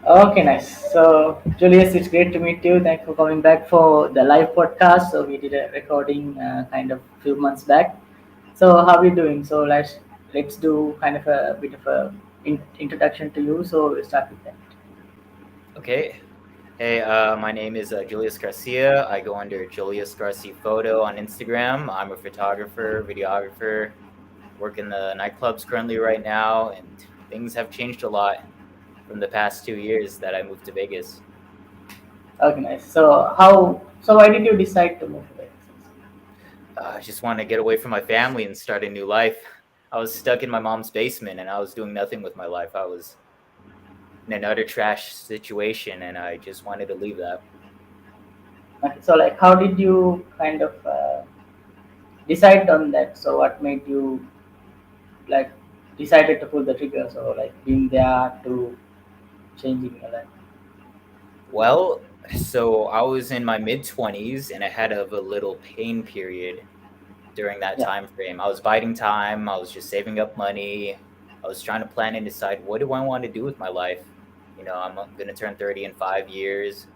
Okay, nice. So, Julius, it's great to meet you. Thanks for coming back for the live podcast. So, we did a recording kind of few months back. So, how are you doing? So, let's do kind of a bit of a introduction to you. So, we'll start with that. Okay. Hey, my name is Julius Garcia. I go under Julius Garcia Photo on Instagram. I'm a photographer, videographer, work in the nightclubs currently right now, and things have changed a lot from the past 2 years that I moved to Vegas. Okay, nice. So, why did you decide to move to Vegas? I just want to get away from my family and start a new life. I was stuck in my mom's basement and I was doing nothing with my life. I was in an utter trash situation and I just wanted to leave that. Okay, so, how did you kind of decide on that? So, what made you like decided to pull the trigger? So, being there to changing your life. Well, so I was in my mid 20s and I had a little pain period during that Yeah. time frame. I was biding time, I was just saving up money. I was trying to plan and decide what do I want to do with my life. I'm going to turn 30 in 5 years.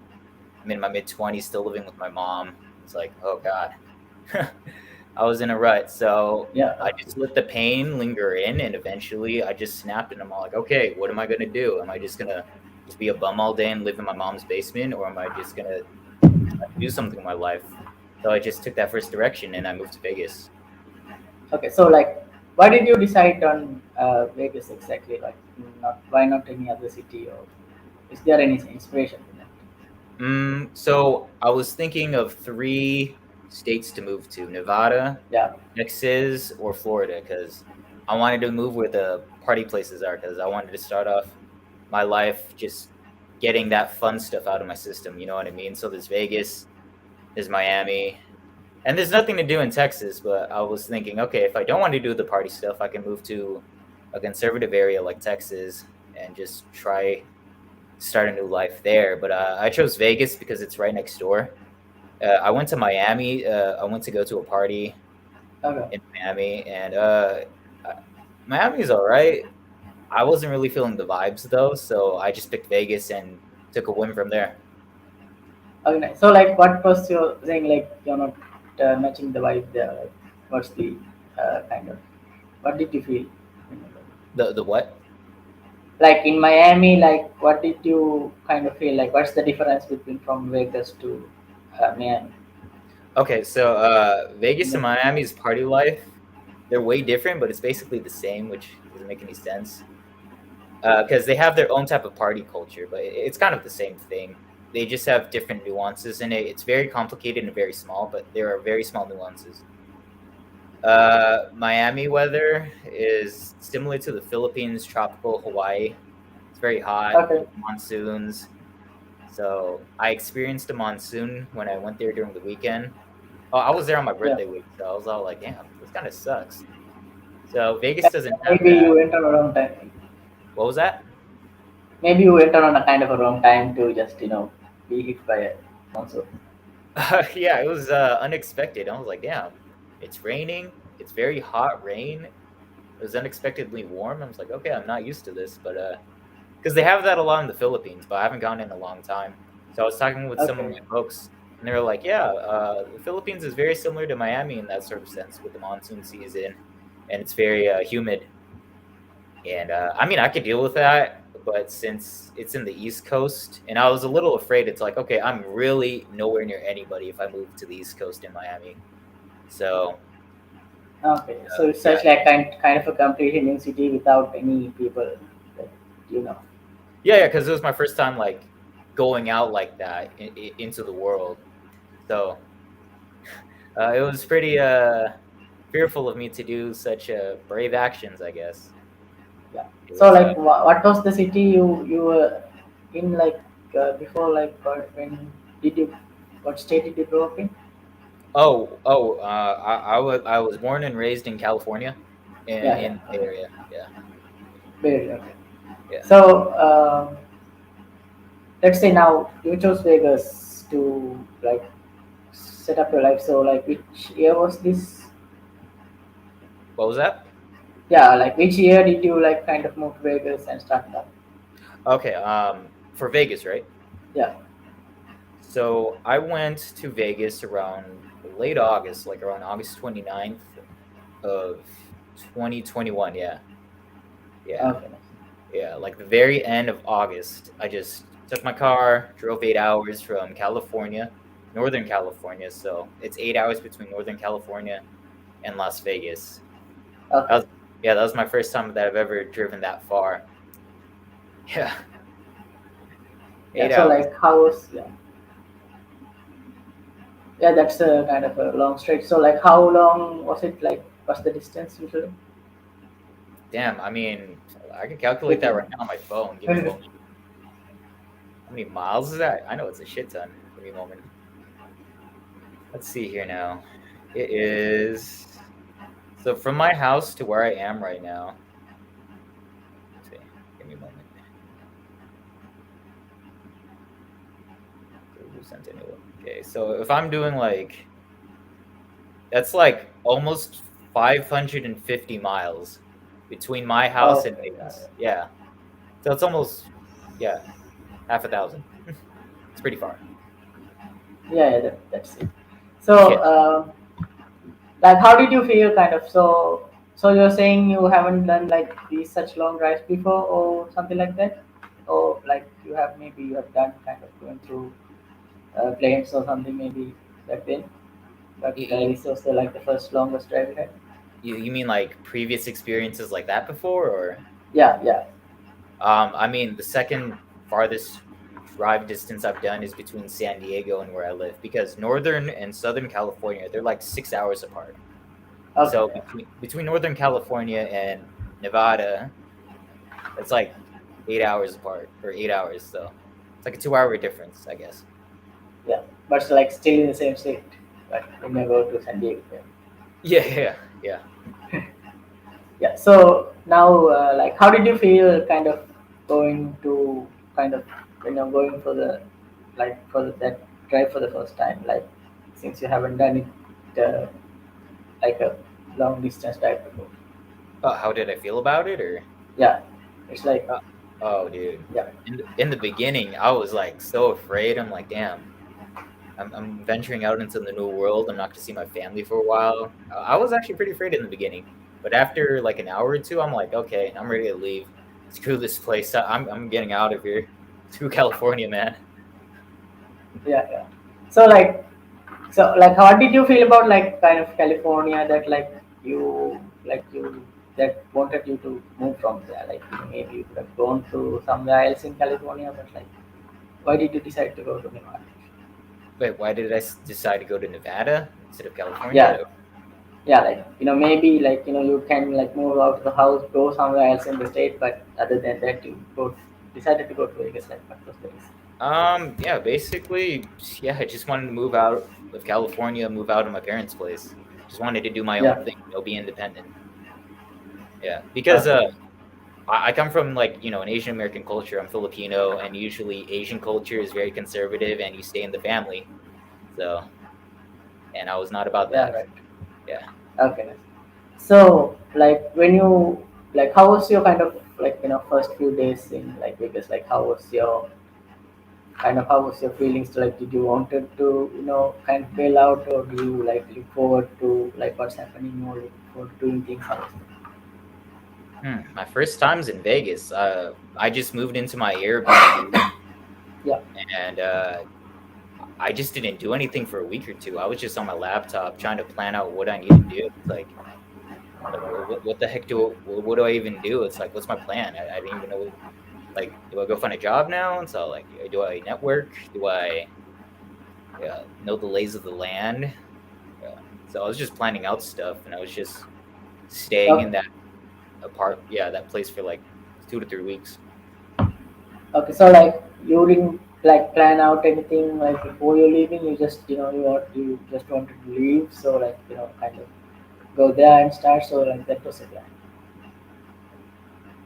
I'm in my mid 20s still living with my mom. It's like, "Oh god." I was in a rut. So Yeah. I just let the pain linger in and eventually I just snapped and I'm all like, "Okay, what am I going to do? Am I just going to just be a bum all day and live in my mom's basement, or am I just gonna do something in my life?" So I just took that first direction and I moved to Vegas. Okay, so why did you decide on Vegas exactly? Like, not why not any other city, or is there any inspiration in that? So I was thinking of three states to move to: Nevada, Yeah. Texas, or Florida, because I wanted to move where the party places are, because I wanted to start off my life just getting that fun stuff out of my system. You know what I mean? So there's Vegas, there's Miami, and there's nothing to do in Texas, but I was thinking, okay, if I don't want to do the party stuff, I can move to a conservative area like Texas and just try start a new life there. But I chose Vegas because it's right next door. I went to Miami. I went to go to a party Okay. in Miami, and uh, Miami's all right. I wasn't really feeling the vibes though, so I just picked Vegas and took a whim from there. Okay, nice. So what was your saying? Like, you're not matching the vibe there. Like, what's the kind of what did you feel? The what? Like in Miami, what did you kind of feel? Like, what's the difference between from Vegas to Miami? Okay, so Vegas Yeah. and Miami's party life, they're way different, but it's basically the same, which doesn't make any sense. Because they have their own type of party culture, but it's kind of the same thing. They just have different nuances in it. It's very complicated and very small, but there are very small nuances. Miami weather is similar to the Philippines, tropical Hawaii. It's very hot Okay. with monsoons. So I experienced a monsoon when I went there during the weekend. Oh, I was there on my Yeah. birthday week, so I was all like, "Damn, this kind of sucks." So Yeah, Vegas doesn't have maybe that. you went on a wrong time. What was that? Maybe you went on a kind of a wrong time to just be hit by a monsoon. Yeah, it was unexpected. I was like, "Damn, it's raining. It's very hot rain. It was unexpectedly warm." I was like, "Okay, I'm not used to this," but because they have that a lot in the Philippines, but I haven't gone in a long time. So I was talking with some of Okay. my folks, and they were like, "Yeah, the Philippines is very similar to Miami in that sort of sense with the monsoon season, and it's very humid." And I mean, I could deal with that, but since it's in the East Coast, and I was a little afraid, it's like, okay, I'm really nowhere near anybody if I move to the East Coast in Miami. So Okay. So it's yeah, such like kind of a complete new city without any people that you know. yeah, because it was my first time like going out like that into the world. So it was pretty fearful of me to do such brave actions, I guess. Yeah. It So was what was the city you were in before when did you what state did you grow up in? I was born and raised in California, Yeah. Yeah. in the Okay. area. Yeah, Very okay. yeah. So let's say now you chose Vegas to set up your life. So which year was this? What was that? Yeah, which year did you kind of move to Vegas and start that? Okay. for Vegas, right? Yeah. So I went to Vegas around late August, like around August 29th of 2021. Yeah. Yeah. Okay. Nice. Yeah. Like the very end of August, I just took my car, drove 8 hours from California, Northern California. So it's 8 hours between Northern California and Las Vegas. That Okay. was, yeah, that was my first time that I've ever driven that far. Yeah. Yeah. Eight So hours. like, how was yeah? Yeah, that's a kind of a long stretch. So like, how long was it? Like, what's the distance usually Damn. I mean, I can calculate that right between? now on my phone. Give me a moment. How many miles is that? I know it's a shit ton. Give me a moment. Let's see here now. It is so from my house to where I am right now. Let's see. Give me a moment. Google Centennial. Okay, so if I'm doing like that's like almost 550 miles between my house and Okay. Yeah. Vegas. Yeah. So it's almost yeah, half a thousand. It's pretty far. Yeah. Yeah. That's it. So, Yeah. like, how did you feel? Kind of. So you're saying you haven't done like these such long drives before, or something like that, or like you have maybe you have done kind of going through planes or something maybe back then. But You, this was like the first longest drive you had. you mean like previous experiences like that before or Yeah. Yeah. I mean, the second farthest drive distance I've done is between San Diego and where I live because Northern and Southern California, they're like 6 hours apart. Okay. So Yeah. between Northern California and Nevada, it's like 8 hours apart or 8 hours. So it's like a 2 hour difference, I guess. Yeah. But it's like still in the same state. But when you go to San Diego. Yeah. Yeah, yeah, yeah. Yeah. So now, like, how did you feel kind of going to kind of when you're going for the like for that drive for the first time? Like, since you haven't done it like a long distance drive before. How did I feel about it or? Yeah. It's like Uh, oh, dude. yeah. In the beginning, I was like so afraid. I'm like, damn. I'm venturing out into the new world. I'm not going to see my family for a while. I was actually pretty afraid in the beginning, but after like an hour or two, I'm like, okay, I'm ready to leave. Screw this place. I'm getting out of here. Screw California, man. Yeah. Yeah. So like, how did you feel about like kind of California that like you that wanted you to move from there? Like maybe you could have gone to somewhere else in California, but like, why did you decide to go to Nevada? Wait, why did I decide to go to Nevada instead of California? Yeah, yeah, like maybe like you can like move out of the house, go somewhere else in the state, but other than that, you go decided to go to Vegas. Like, what was the reason? Yeah, basically, yeah, I just wanted to move out of California, move out of my parents' place. Just wanted to do my own Yeah. thing, be independent. Yeah, because Okay. I come from like an Asian American culture. I'm Filipino, and usually Asian culture is very conservative, and you stay in the family. So, and I was not about Yeah. that. Right. Yeah. Okay. Nice. So like when you like, how was your kind of like first few days in like Vegas? Like, how was your feelings? To, like, did you wanted to kind of bail out, or do you like look forward to like what's happening, or look forward to doing things else? My first times in Vegas. I just moved into my Airbnb, Yeah. and I just didn't do anything for a week or two. I was just on my laptop trying to plan out what I need to do. It's like what the heck what do I even do? It's like, what's my plan? I didn't even know. Like, do I go find a job now? And so, like, do I network? Do I know the lays of the land? So I was just planning out stuff, and I was just staying in Okay. that that place for like 2 to 3 weeks. Okay. So like you didn't like plan out anything like before you're leaving. You just you just wanted to leave. So like kind of go there and start. So like that was the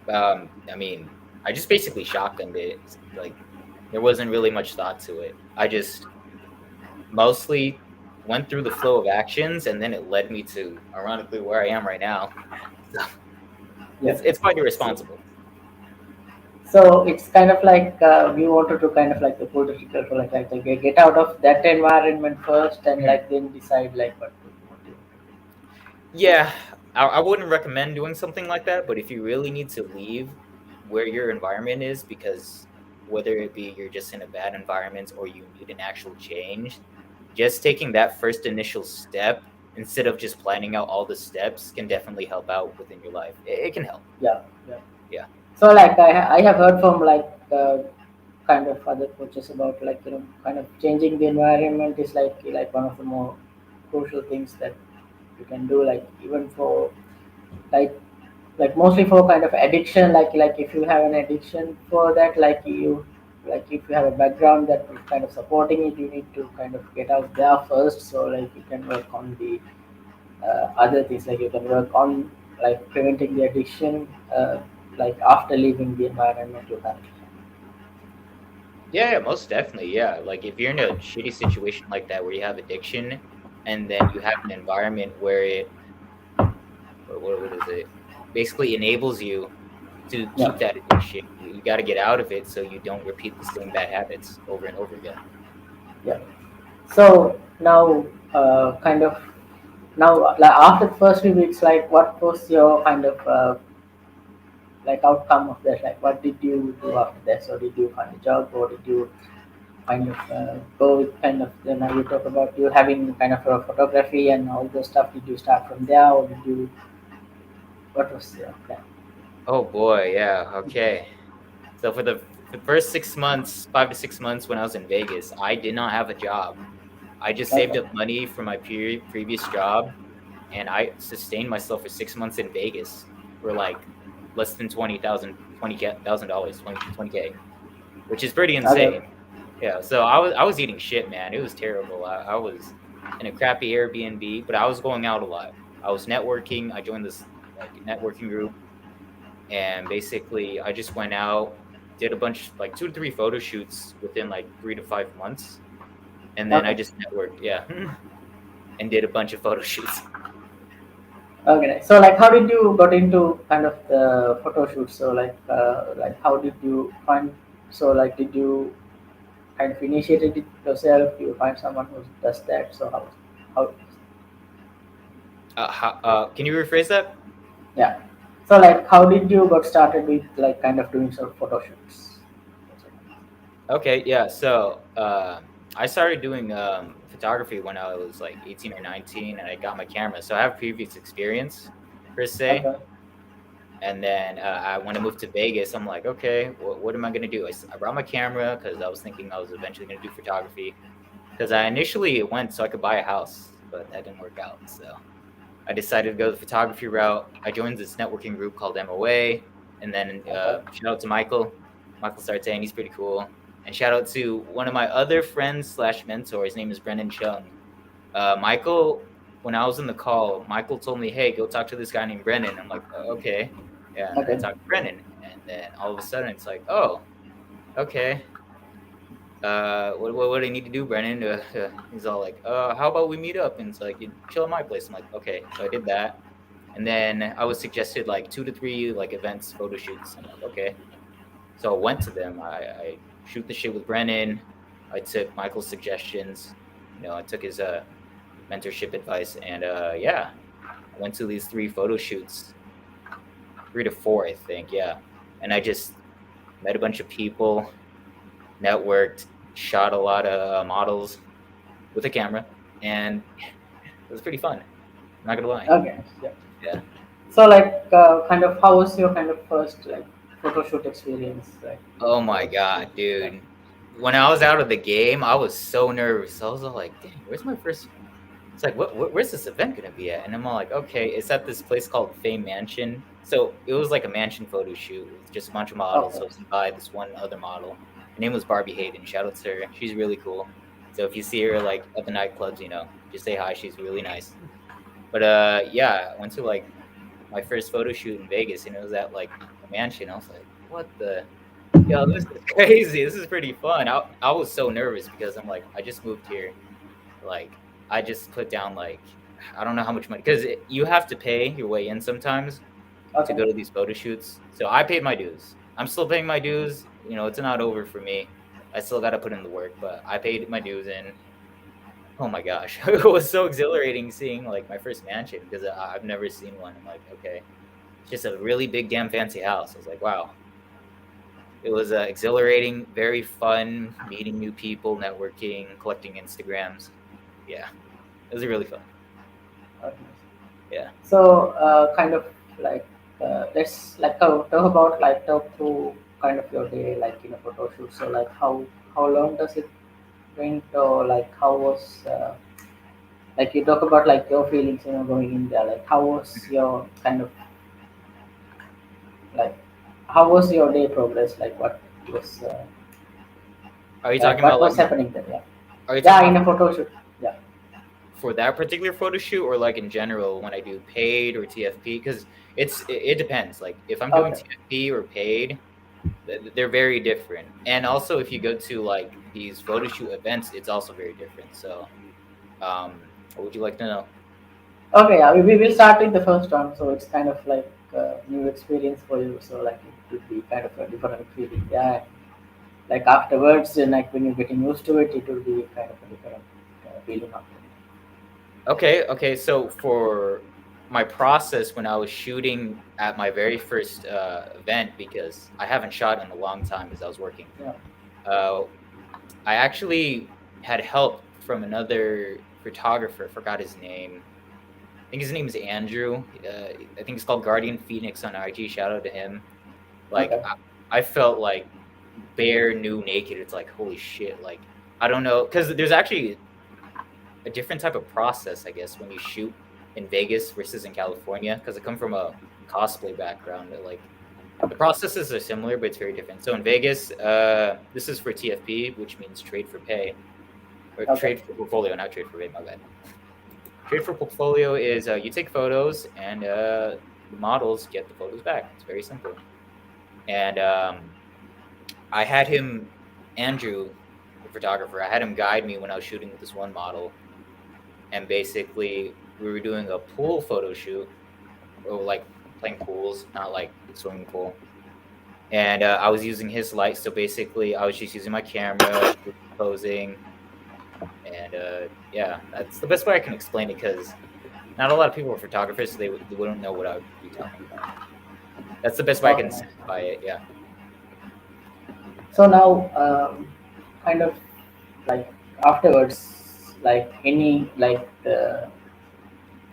plan. I mean, I just basically shotgunned it. Like, there wasn't really much thought to it. I just mostly went through the flow of actions, and then it led me to, ironically, where I am right now. So Yeah. it's quite irresponsible. So it's kind of like we wanted to kind of like the pull the trigger to like get out of that environment first and Mhm. like then decide like what to do. Yeah, I wouldn't recommend doing something like that, but if you really need to leave where your environment is, because whether it be you're just in a bad environment or you need an actual change, just taking that first initial step instead of just planning out all the steps can definitely help out within your life. It can help. Yeah, yeah. Yeah. So like I have heard from like kind of other coaches about like kind of changing the environment is like one of the more crucial things that you can do like even for like mostly for kind of addiction like if you have an addiction for that like if you have a background that is kind of supporting it you need to kind of get out there first so like you can work on the other things like you can work on like preventing the addiction like after leaving the environment you have. Yeah, most definitely. Yeah. Like if you're in a shitty situation like that where you have addiction and then you have an environment where what is it? Basically enables you to Yeah, keep that addiction. You got to get out of it so you don't repeat the same bad habits over and over again. yeah. So now kind of now like after the first few weeks like what was your kind of like outcome of that like what did you do after that so did you find a job or did you kind of go with kind of now you talk about you having kind of a photography and all the stuff did you start from there or did you what was your plan? Oh boy, yeah, okay. So for the first 6 months, 5 to 6 months when I was in Vegas, I did not have a job. I just saved Okay, up money from my previous job, and I sustained myself for 6 months in Vegas for like less than 20,000 dollars, 20K, which is pretty okay, insane. Yeah, so I was eating shit, man. It was terrible. I was in a crappy Airbnb, but I was going out a lot. I was networking. I joined this like networking group, and basically I just went out, did a bunch like 2 to 3 photo shoots within like 3 to 5 months, and then I okay, just networked, yeah, and did a bunch of photo shoots. okay, nice. So like how did you got into kind of the photo shoot so like how did you find so like did you kind of initiated it yourself you find someone who does that so how Can you rephrase that? yeah so like how did you got started with like kind of doing some photo shoots. Okay, yeah. So I started doing photography when I was like 18 or 19, and I got my camera. So I have previous experience per se. Okay, And then when I moved to Vegas, I'm like, okay, what am I gonna do? I brought my camera because I was thinking I was eventually gonna do photography. Because I initially went so I could buy a house, but that didn't work out. So I decided to go the photography route. I joined this networking group called MOA, and then okay, shout out to Michael Sartain. He's pretty cool. And shout out to one of my other friends slash mentors. His name is Brendan Chung. Michael, when I was in the call, Michael told me, "Hey, go talk to this guy named Brendan." I'm like, "Okay," yeah. And then I okay, talked to Brendan, and then all of a sudden it's like, "Oh, okay. What do I need to do, Brendan?" He's all like, how about we meet up and it's like you chill at my place." I'm like, "Okay." So I did that, and then I was suggested like 2 to 3 like events, photo shoots. I'm like, "Okay." So I went to them. I shoot the shit with Brennan. I took Michael's suggestions. I took his mentorship advice, and yeah, I went to these 3 photo shoots, 3 to 4, I think. Yeah, and I just met a bunch of people, networked, shot a lot of models with a camera, and it was pretty fun. I'm not gonna lie. okay, yeah. Yeah. So like kind of how was your kind of first like photo shoot experience like Oh my what god, dude. When I was out of the game, I was so nervous. I was all like, "Dang, where's my first?" It's like, where's this event gonna be at? And I'm all like, okay, it's at this place called Fame Mansion. So it was like a mansion photo shoot with just a bunch of models okay hosted by this one other model. Her name was Barbie Hayden. Shout out to her. She's really cool. So if you see her like at the nightclubs, just say hi. She's really nice. But yeah, I went to like my first photo shoot in Vegas, and it was at like a mansion. I was like, what the? Yo, this is crazy. This is pretty fun. I was so nervous because I'm like, I just moved here. Like, I just put down like I don't know how much money because you have to pay your way in sometimes to okay go to these photo shoots. So I paid my dues. I'm still paying my dues. You know, it's not over for me. I still got to put in the work, but I paid my dues in. Oh my gosh, it was so exhilarating seeing like my first mansion because I've never seen one. I'm like, okay, it's just a really big, damn fancy house. I was like, wow, it was exhilarating, very fun, meeting new people, networking, collecting Instagrams. Yeah, it was really fun. Okay. Yeah. So kind of like let's like talk about like talk through kind of your day like in a photo shoot. So like how long does it went or like how was like you talk about like your feelings going in there like how was Mhm. your kind of like how was your day progress like was Are you talking what about like was happening there, yeah. are you talking Yeah, in about a photo shoot, yeah. for that particular photo shoot or like in general when I do paid or TFP? Because it depends. Like if I'm doing Okay. TFP or paid, they're very different. And also if you go to like these photo shoot events, it's also very different. So, what would you like to know? Okay, yeah, we will start with the first one. So it's kind of like new experience for you. So like it would be kind of a different feeling. Yeah, like afterwards, and like when you're getting used to it, it will be kind of a different feeling after. Okay. So for my process when I was shooting at my very first event, because I haven't shot in a long time because I was working. Yeah. Uh, I actually had help from another photographer. Forgot his name. I think his name is Andrew. I think it's called Guardian Phoenix on IG. Shout out to him. Like Okay. I felt like bare new naked. It's like holy shit. Like I don't know because there's actually a different type of process, I guess, when you shoot in Vegas versus in California. Because I come from a cosplay background. That, like the processes are similar, but it's very different. So in Vegas, this is for TFP, which means trade for pay or Okay. trade for portfolio, not trade for pay. My bad. Trade for portfolio is you take photos and the models get the photos back. It's very simple. And I had him, Andrew, the photographer, I had him guide me when I was shooting with this one model. And basically, we were doing a pool photo shoot, or like playing pools, not like swimming pool. And I was using his light. So basically, I was just using my camera, posing. And yeah, that's the best way I can explain it because not a lot of people are photographers, so they wouldn't know what I would be talking about. That's the best way I Okay. can Nice. simplify it. Yeah. So now, kind of like afterwards, like any like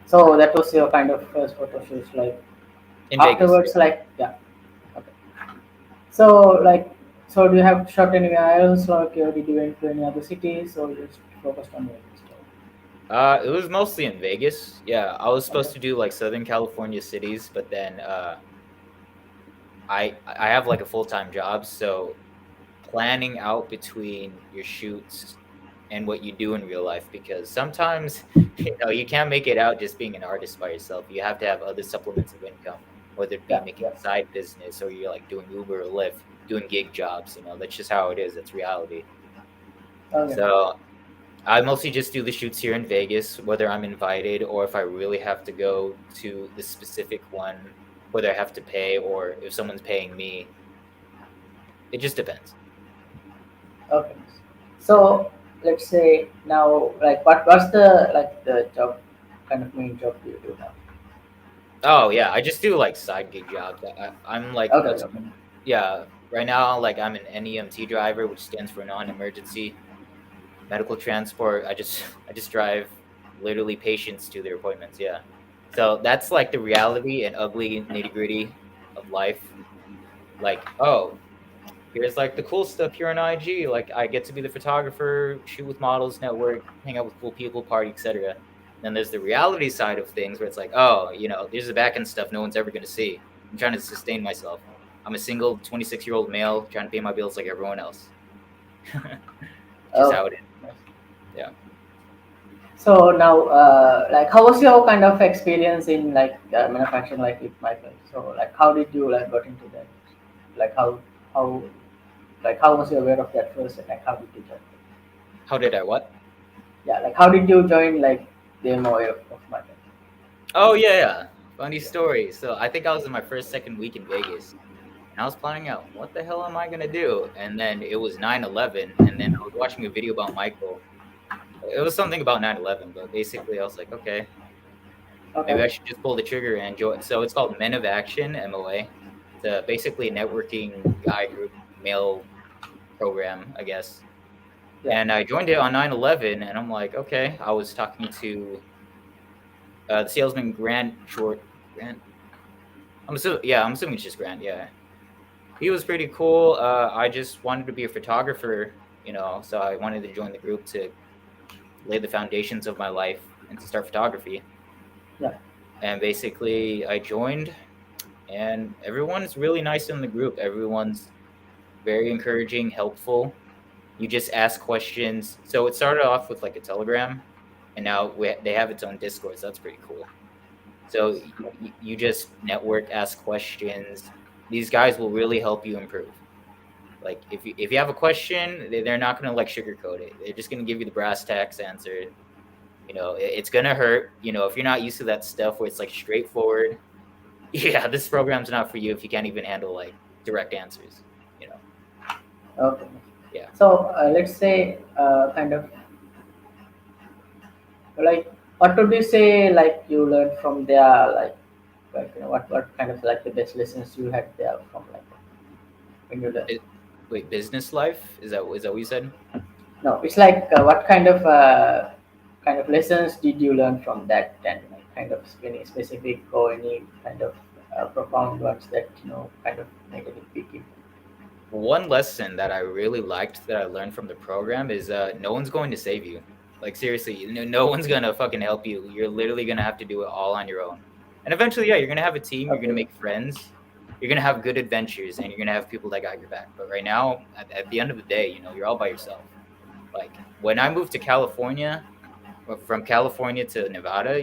so that was your kind of first photo shoot. Like In Vegas, yeah. afterwards, like yeah. Okay. So like, so do you have shot anywhere else? Like, did you went to any other cities, or you just focused on Vegas? It was mostly in Vegas. Yeah, I was Okay. supposed to do like Southern California cities, but then I have like a full-time job, so planning out between your shoots and what you do in real life because sometimes you can't make it out just being an artist by yourself. You have to have other supplements of income, whether it be Yeah. making Yeah. a side business or you're like doing Uber or Lyft, doing gig jobs. That's just how it is. That's reality. Okay. So I mostly just do the shoots here in Vegas, whether I'm invited or if I really have to go to the specific one, whether I have to pay or if someone's paying me. It just depends. Okay. So let's say now, like, what's the like the job kind of main job you do now? Oh yeah, I just do like side gig jobs. I'm like Okay. Okay. yeah, right now like I'm an NEMT driver, which stands for non-emergency medical transport. I just drive literally patients to their appointments. Yeah, so that's like the reality and ugly nitty-gritty of life. Like, oh, here's like the cool stuff here on IG. Like I get to be the photographer, shoot with models, network, hang out with cool people, party, etc. Then there's the reality side of things where it's like, oh, there's the back end stuff no one's ever gonna see. I'm trying to sustain myself. I'm a single 26-year-old male trying to pay my bills like everyone else. Just how Okay. it is. Yeah. So now, like, how was your kind of experience in like manufacturing, like with Michael? So like, how did you like got into that? Like how like how was you aware of that first, and like how did you join? How did I what? Yeah, like how did you join like the MOA of Michael? Oh yeah, yeah. Funny story. So I think I was in my first second week in Vegas. and I was planning out what the hell am I gonna do, and then it was 9/11, and then I was watching a video about Michael. It was something about 9/11, but basically I was like, okay, maybe Okay. I should just pull the trigger and join. So it's called Men of Action (MOA). It's basically a networking guy group, male program, I guess. Yeah. And I joined it on 9/11, and I'm like, okay. I was talking to the salesman Grant Short. Grant, I'm assuming it's just Grant. Yeah, he was pretty cool. I just wanted to be a photographer, so I wanted to join the group to lay the foundations of my life and to start photography. Yeah. And basically, I joined, and everyone's really nice in the group. Everyone's very encouraging, helpful. You just ask questions. So it started off with like a Telegram, and now they have its own Discord. So that's pretty cool. So you just network, ask questions. These guys will really help you improve. Like if you have a question, they're not gonna like sugarcoat it. They're just gonna give you the brass tacks answer. It's gonna hurt. If you're not used to that stuff where it's like straightforward. Yeah, this program's not for you if you can't even handle like direct answers. You know. Okay. Yeah. So let's say kind of like what would you say like you learned from there like what kind of like the best lessons you had there from like when you learned? It, wait, business life? Is that what you said? No, it's like what kind of lessons did you learn from that, and like, kind of any specific or any kind of profound ones that kind of made a big impact? One lesson that I really liked that I learned from the program is no one's going to save you. Like seriously, no one's gonna fucking help you. You're literally gonna have to do it all on your own. And eventually, yeah, you're gonna have a team. You're gonna Okay. make friends. You're gonna have good adventures, and you're gonna have people that got your back. But right now, at the end of the day, you're all by yourself. Like when I moved to California, or from California to Nevada,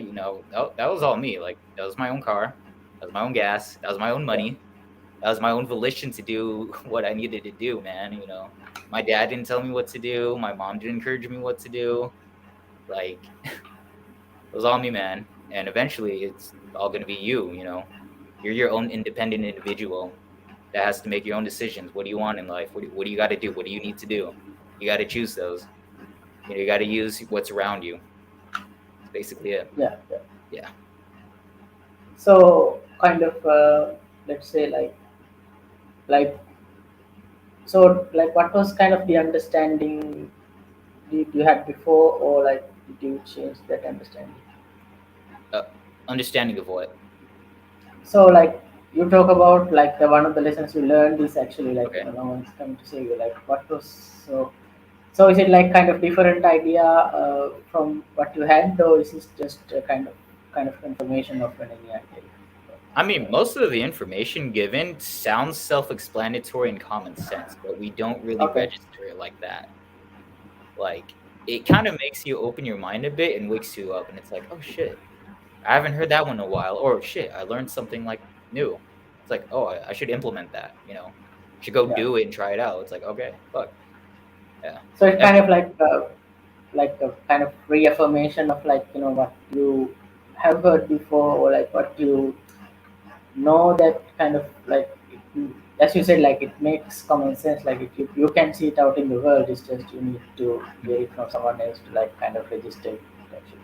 that was all me. Like that was my own car, that was my own gas, that was my own Yeah. money, that was my own volition to do what I needed to do, man. My dad didn't tell me what to do. My mom didn't encourage me what to do. Like it was all me, man. And eventually, it's all gonna be you. You're your own independent individual that has to make your own decisions. What do you want in life? What do you got to do? What do you need to do? You got to choose those. You got to use what's around you. That's basically it. Yeah. Yeah. Yeah. So kind of let's say like so like what was kind of the understanding you had before, or like did you change that understanding? Uh, Understanding of what? So like you talk about like the one of the lessons you learned is actually like Okay. no one's coming to save you. Like what was so is it like kind of different idea from what you had, or is this just a kind of confirmation of any idea? I mean, most of the information given sounds self-explanatory and common sense, but we don't really Okay. register it like that. Like, it kind of makes you open your mind a bit and wakes you up, and it's like, oh shit, I haven't heard that one in a while, or shit, I learned something like new. It's like, oh, I should implement that. Should go Yeah. do it and try it out. It's like, okay, fuck, yeah, So it's kind definitely. of like a kind of reaffirmation of like what you have heard before, or like what you know that kind of like as you said, like it makes common sense, like you can see it out in the world, it's just you need to hear Mhm. it from someone else to like kind of register it actually.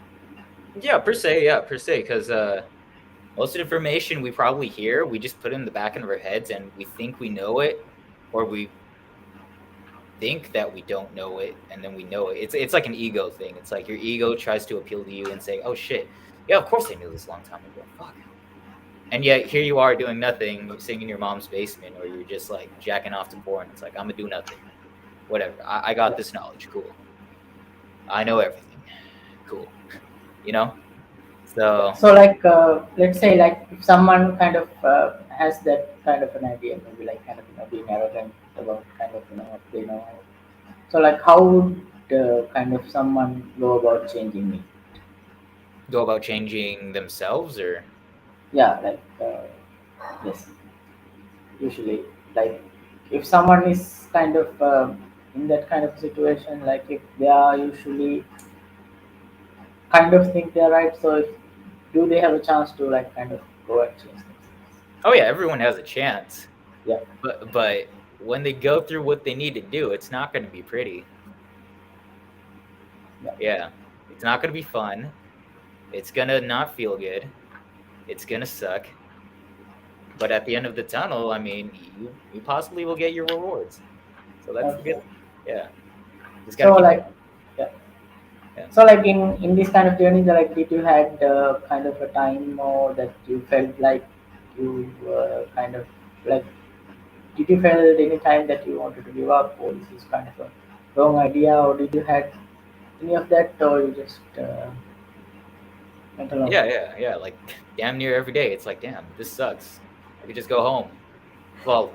Yeah, per se, because most of the information we probably hear, we just put it in the back of our heads, and we think we know it, or we think that we don't know it, and then we know it. It's like an ego thing. It's like your ego tries to appeal to you and say, "Oh shit, yeah, of course I knew this a long time ago. Fuck." And yet here you are doing nothing, sitting in your mom's basement, or you're just like jacking off to porn. It's like I'm gonna do nothing. Whatever. I got Yeah. this knowledge. Cool. I know everything. Cool. You know. Yeah. So So like let's say like if someone kind of has that kind of an idea, maybe like kind of being arrogant about kind of what they know. So like how would kind of someone go about changing it? go about changing themselves, or Yeah, like yes, usually like if someone is kind of in that kind of situation, like if they are usually kind of think they're right, so if, do they have a chance to like kind of go and change things? oh yeah, everyone has a chance. yeah, But when they go through what they need to do, it's not going to be pretty. yeah, Yeah, it's not going to be fun. It's going to not feel good. It's going to suck. But at the end of the tunnel, I mean, you possibly will get your rewards. So that's the good okay. thing. Yeah, just got to So keep like, going. yeah. Yeah. So like in this kind of journey, like did you had kind of a time or that you felt like you kind of like did you felt any time that you wanted to give up or this is kind of a wrong idea or did you had any of that or you just went along Yeah, with it? yeah, yeah. Like damn near every day, it's like, damn, this sucks. I could just go home. Well,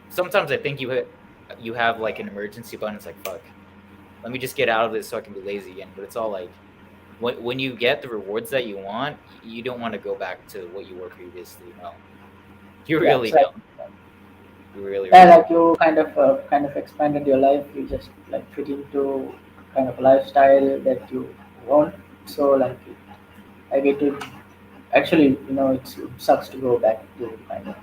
sometimes I think you have like an emergency button. It's like, fuck, let me just get out of this so I can be lazy again. But it's all like when you get the rewards that you want, you don't want to go back to what you were previously. No, you Yeah, really it's like don't. You really, yeah, really like you kind of expanded your life. You just like fit into kind of lifestyle that you want. So like I get to actually it sucks to go back to kind of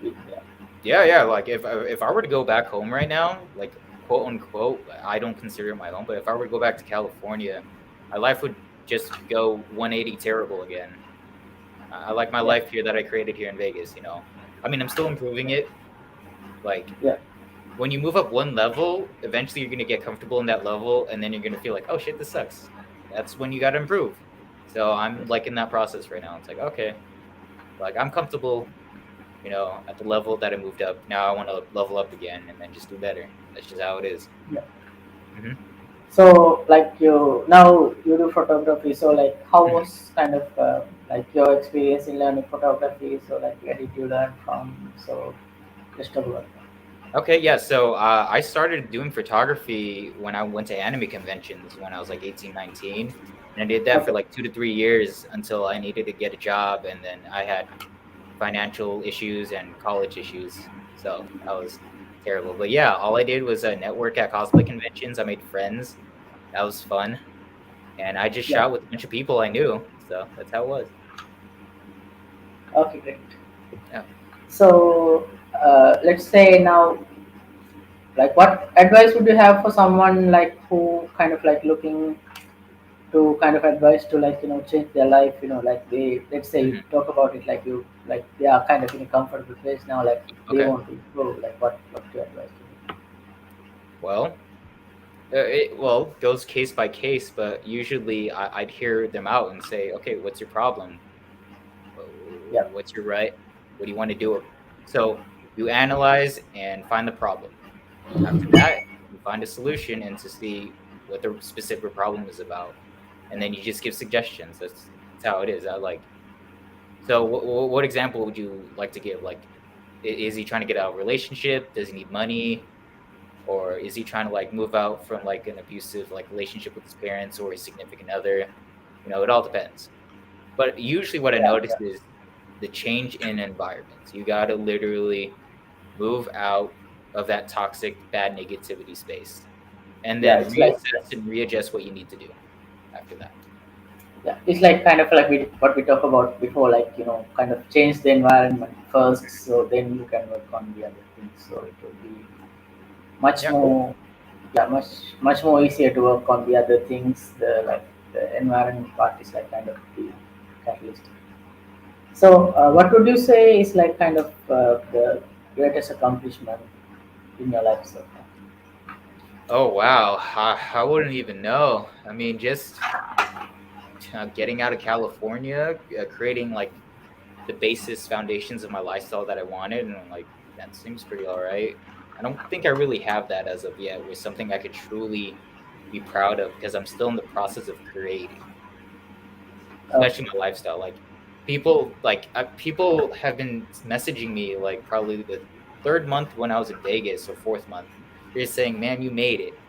yeah. yeah, yeah. Like if I were to go back home right now, like quote unquote, I don't consider it my home, but if I were to go back to California, my life would just go 180 terrible again. I like my Yeah, life here that I created here in Vegas. You know, I mean, I'm still improving it. Like yeah, when you move up one level, eventually you're gonna get comfortable in that level, and then you're gonna feel like, oh shit, this sucks. That's when you gotta improve. So I'm like in that process right now. It's like okay, like I'm comfortable, at the level that I moved up. Now I want to level up again and then just do better. That's just how it is. yeah. Hmm. So like you now you do photography. So like how Hmm. was kind of like your experience in learning photography? So like where did you learn from? So just talk about Okay, yeah. So I started doing photography when I went to anime conventions when I was like 18, 19. And I did that. that for Okay. like 2 to 3 years until I needed to get a job. And then I had financial issues and college issues. So that was terrible. But yeah, all I did was network at cosplay conventions. I made friends. That was fun. And I just Yeah. shot with a bunch of people I knew. So that's how it was. Okay. Great. Yeah. So let's say now, like, what advice would you have for someone like who kind of like looking to kind of advice to like change their life? Like they let's say you Mhm. talk about it like you like they are kind of in a comfortable place now, like they Okay. want to grow. Like what your advice? Well, well, goes case by case, but usually I'd hear them out and say, okay, what's your problem? Yeah. What's your right? What do you want to do? So you analyze and find the problem. After that, you find a solution and to see what the specific problem is about, and then you just give suggestions. That's how it is. I like. So, what example would you like to give? Like, is he trying to get out of a relationship? Does he need money? Or is he trying to like move out from like an abusive like relationship with his parents or his significant other? It all depends. But usually, what I Yeah. notice Yeah. is the change in environments. You got to literally move out of that toxic, bad negativity space, and Yeah. then It's like yeah. reassess and readjust what you need to do after that. Yeah, it's like kind of like what we talked about before, like kind of change the environment first, so then you can work on the other things. So it will be much Yeah. more, yeah, much more easier to work on the other things. The like the environment part is like kind of the catalyst. So, what would you say is like kind of the greatest accomplishment in your life so far? Oh wow, I wouldn't even know. I mean, just getting out of California, creating like the basis foundations of my lifestyle that I wanted, and like that seems pretty all right. I don't think I really have that as of yet, with something I could truly be proud of because I'm still in the process of creating, especially Okay. my lifestyle. People have been messaging me like probably the third month when I was in Vegas or fourth month. They're saying, "Man, you made it.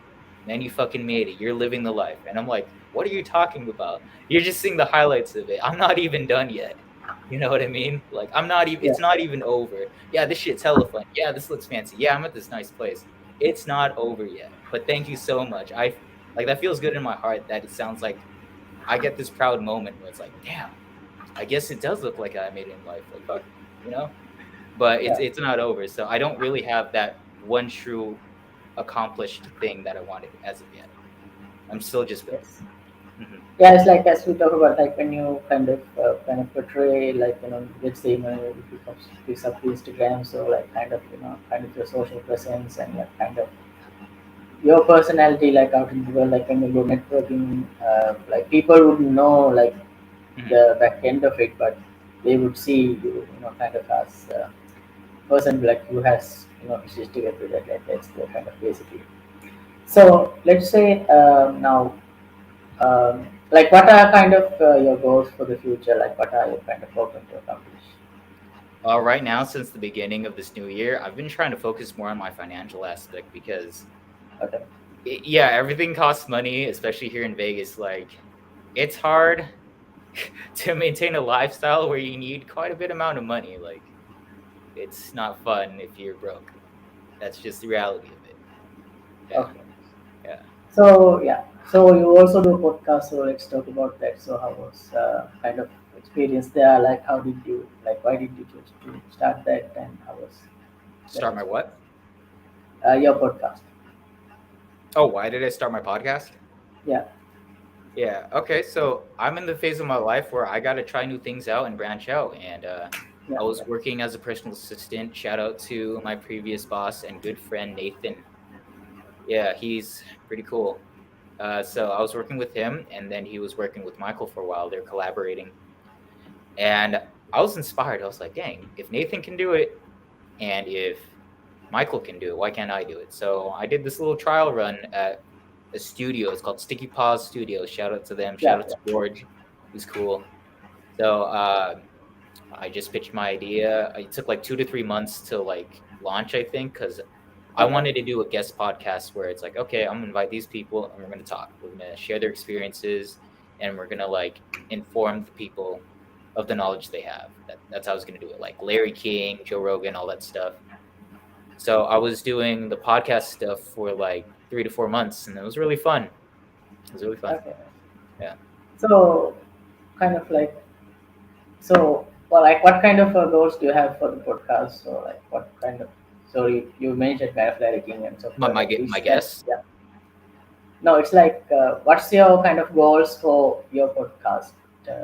Man, you fucking made it. You're living the life." And I'm like, "What are you talking about? You're just seeing the highlights of it. I'm not even done yet." You know what I mean? Like I'm not even. Yeah. It's not even over. Yeah, this shit's hella fun. Yeah, this looks fancy. Yeah, I'm at this nice place. It's not over yet. But thank you so much. I like that feels good in my heart that it sounds like I get this proud moment where it's like, damn, I guess it does look like I made it in life. Like fuck, you know. but Yeah. it's not over. So I don't really have that one true accomplished thing that I wanted as of yet. I'm still just building. Yes. Hmm. Yeah, it's like as we talk about, like when you kind of portray, like let's say you pick up the Instagram, so like kind of your social presence and like kind of your personality, like out in the world, like when you go networking, like people would know like Hmm. the back end of it, but they would see you, kind of as person like who has issues to get with it. Like that's the kind of basically. So let's say now, like what are kind of your goals for the future? Like what are you kind of hoping to accomplish? Right now, since the beginning of this new year, I've been trying to focus more on my financial aspect because, Okay. yeah, everything costs money, especially here in Vegas. Like, it's hard to maintain a lifestyle where you need quite a bit amount of money. Like, it's not fun if you're broke. That's just the reality of it. Yeah, Okay. yeah. So yeah. So you also do podcast. So let's talk about that. So how was kind of experience there? Like how did you like? Why did you choose to start that? And how was that Start my experience? what? Your podcast. Oh, why did I start my podcast? Yeah. Yeah. Okay. So I'm in the phase of my life where I got to try new things out and branch out. And Yeah. I was Yeah. working as a personal assistant. Shout out to my previous boss and good friend, Nathan. Yeah, he's pretty cool. So I was working with him, and then he was working with Michael for a while. They're collaborating. And I was inspired. I was like, dang, if Nathan can do it and if Michael can do it, why can't I do it? So I did this little trial run at a studio. It's called Sticky Paws Studios. Shout out to them. Shout Yeah. out to Yeah. George, who's cool. So I just pitched my idea. It took like 2 to 3 months to like launch, I think, because I Okay. wanted to do a guest podcast where it's like, okay, I'm gonna invite these people and we're gonna talk. We're gonna share their experiences and we're gonna like inform the people of the knowledge they have. That's how I was gonna do it. Like Larry King, Joe Rogan, all that stuff. So I was doing the podcast stuff for like 3 to 4 months, and it was really fun. It was really fun. Okay. Yeah. So kind of like so. Well, like what kind of goals do you have for the podcast? So like what kind of so you mentioned kind of liking and so My forth. my Like gue- which my kind guess. yeah. No, it's like what's your kind of goals for your podcast?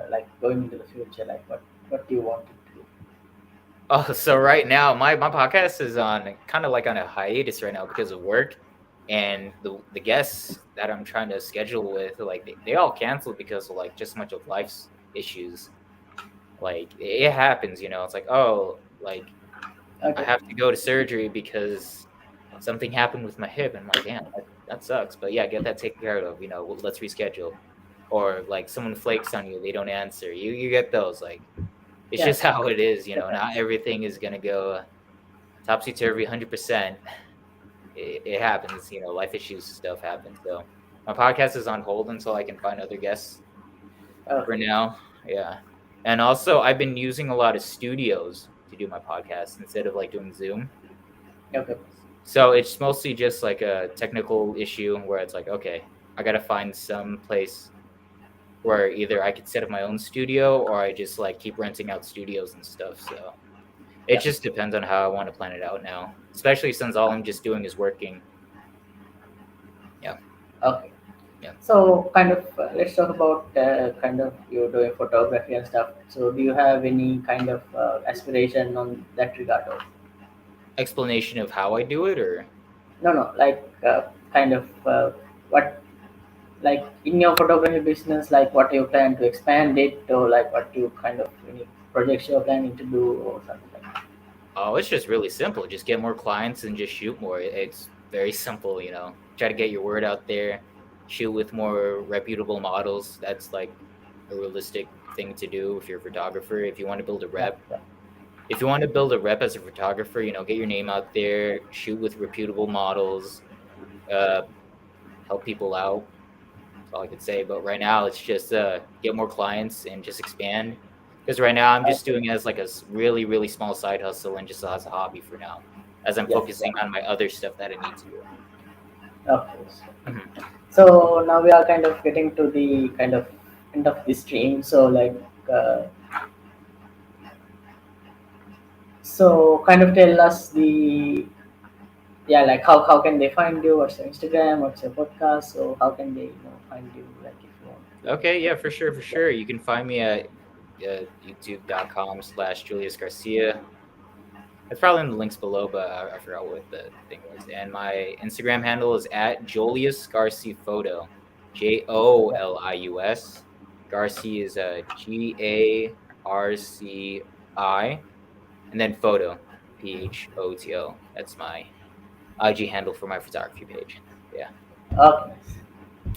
Like going into the future, like what do you want it to be? Oh, so right now my podcast is on kind of like on a hiatus right now because of work, and the guests that I'm trying to schedule with like they all canceled because of like just so much of life's issues. Like it happens, you know. It's like, oh, like I Okay. have to go to surgery because something happened with my hip. And I'm like, damn, that sucks. But yeah, get that taken care of. Let's reschedule. Or like someone flakes on you, they don't answer. You get those. Like it's Yeah. just how it is. Definitely. Not everything is gonna go topsy turvy 100%. It happens. Life issues stuff happens. So my podcast is on hold until I can find other guests for Okay. now. Yeah. And also, I've been using a lot of studios to do my podcast instead of like doing Zoom. Okay. So it's mostly just like a technical issue where it's like, okay, I got to find some place where either I could set up my own studio or I just like keep renting out studios and stuff. So it Yeah. just depends on how I want to plan it out now, especially since all I'm just doing is working. Yeah. Okay. Yeah. So kind of let's talk about kind of you doing photography and stuff. So do you have any kind of aspiration on that regard? Or Explanation of how I do it, or no, no, like kind of what like in your photography business, like what you plan to expand it, or like what you kind of any projects you're planning to do, or something like that. oh, it's just really simple. Just get more clients and just shoot more. It's very simple. Try to get your word out there, shoot with more reputable models. That's like a realistic thing to do if you're a photographer. If you want to build a Yeah, rep, yeah, if you want to build a rep as a photographer, get your name out there, shoot with reputable models, uh, help people out. That's all I could say. But right now, it's just get more clients and just expand. Because right now, I'm just okay, doing it as like a really, really small side hustle and just as a hobby for now, as I'm yeah, focusing yeah, on my other stuff that I need to do. okay. Mhm. So now we are kind of getting to the kind of end of the stream. So like, uh, So kind of tell us the, yeah, like how can they find you? What's your Instagram? What's your podcast? So how can they find you, like if you want to? Okay, yeah, for sure, for Yeah. sure. You can find me at youtube.com/Julius Garcia. It's probably in the links below, but I forgot what the thing was. And my Instagram handle is at Julius Garcia Photo, Jolius. Garcia is Garci, and then photo, Photo. That's my IG handle for my photography page. Yeah. Okay.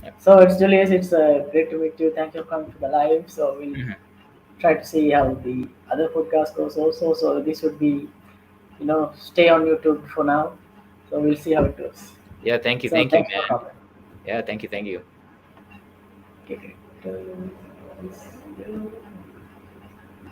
Yep. So it's Julius. It's great to meet you. Thank you for coming to the live. So we'll Mhm. try to see how the other podcast goes also. So this would be, stay on YouTube for now. So we'll see how it goes. Yeah. So Thank you, thanks for man. coming. Yeah. Thank you. Thank you. Okay, great.